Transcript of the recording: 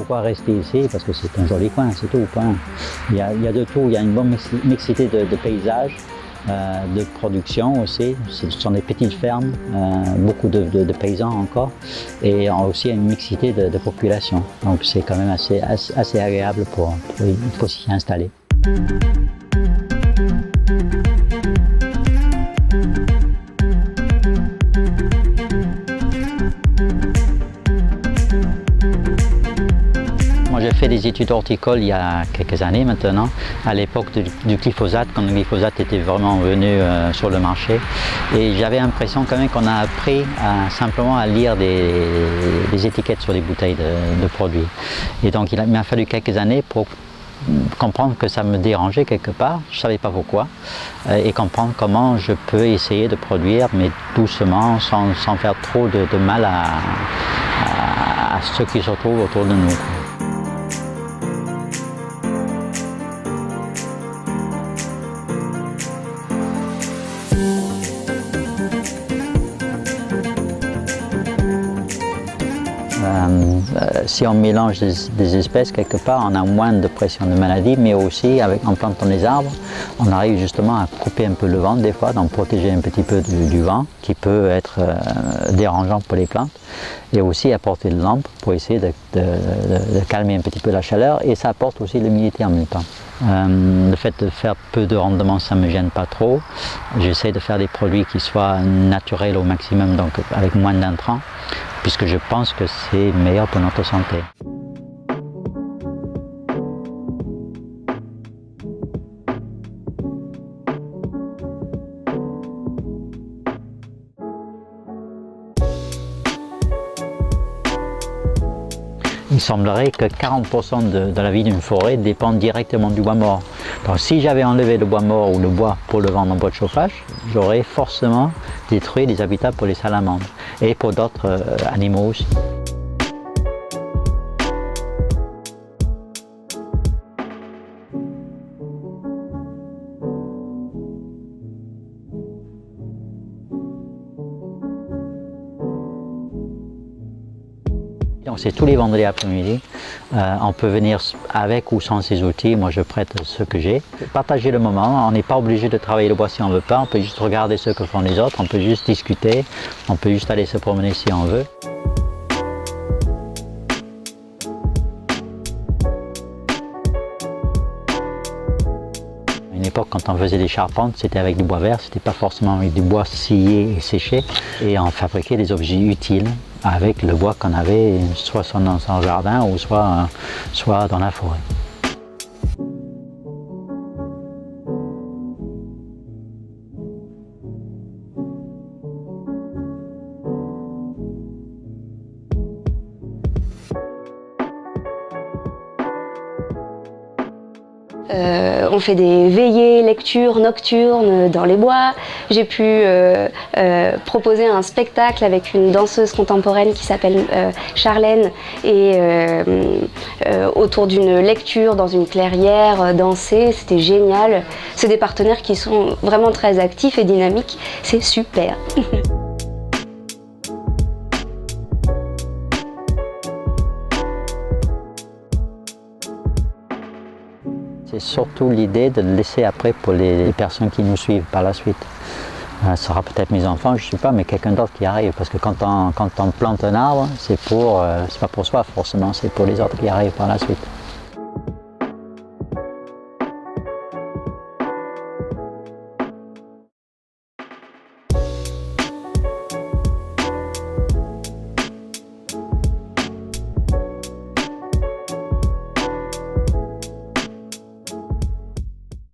pourquoi rester ici? Parce que c'est un joli coin, c'est tout. Point. Il y a de tout, il y a une bonne mixité de paysages, de production aussi. Ce sont des petites fermes, beaucoup de paysans encore, et aussi une mixité de population. Donc c'est quand même assez agréable pour s'y installer. J'ai fait des études horticoles il y a quelques années maintenant, à l'époque du glyphosate, quand le glyphosate était vraiment venu sur le marché. Et j'avais l'impression quand même qu'on a appris simplement à lire des étiquettes sur les bouteilles de produits. Et donc il m'a fallu quelques années pour comprendre que ça me dérangeait quelque part, je ne savais pas pourquoi, et comprendre comment je peux essayer de produire, mais doucement, sans faire trop de mal à ceux qui se trouvent autour de nous. Si on mélange des espèces quelque part, on a moins de pression de maladie, mais aussi en plantant des arbres, on arrive justement à couper un peu le vent des fois, donc protéger un petit peu du vent qui peut être dérangeant pour les plantes, et aussi apporter de l'ombre pour essayer de calmer un petit peu la chaleur, et ça apporte aussi l'humidité en même temps. Le fait de faire peu de rendement, ça ne me gêne pas trop. J'essaie de faire des produits qui soient naturels au maximum, donc avec moins d'intrants, puisque je pense que c'est meilleur pour notre santé. Il semblerait que 40% de la vie d'une forêt dépend directement du bois mort. Donc si j'avais enlevé le bois mort ou le bois pour le vendre en bois de chauffage, j'aurais forcément détruit les habitats pour les salamandres et pour d'autres animaux aussi. C'est tous les vendredis après-midi. On peut venir avec ou sans ces outils. Moi, je prête ce que j'ai. Partager le moment. On n'est pas obligé de travailler le bois si on ne veut pas. On peut juste regarder ce que font les autres. On peut juste discuter. On peut juste aller se promener si on veut. À une époque, quand on faisait des charpentes, c'était avec du bois vert. C'était pas forcément avec du bois scié et séché. Et on fabriquait des objets utiles avec le bois qu'on avait, soit dans son jardin ou soit dans la forêt. On fait des veillées, lectures nocturnes dans les bois. J'ai pu proposer un spectacle avec une danseuse contemporaine qui s'appelle Charlène et autour d'une lecture dans une clairière, danser, c'était génial. C'est des partenaires qui sont vraiment très actifs et dynamiques, c'est super. C'est surtout l'idée de le laisser après pour les personnes qui nous suivent par la suite. Ce sera peut-être mes enfants, je ne sais pas, mais quelqu'un d'autre qui arrive. Parce que quand on plante un arbre, c'est pas pour soi forcément, c'est pour les autres qui arrivent par la suite.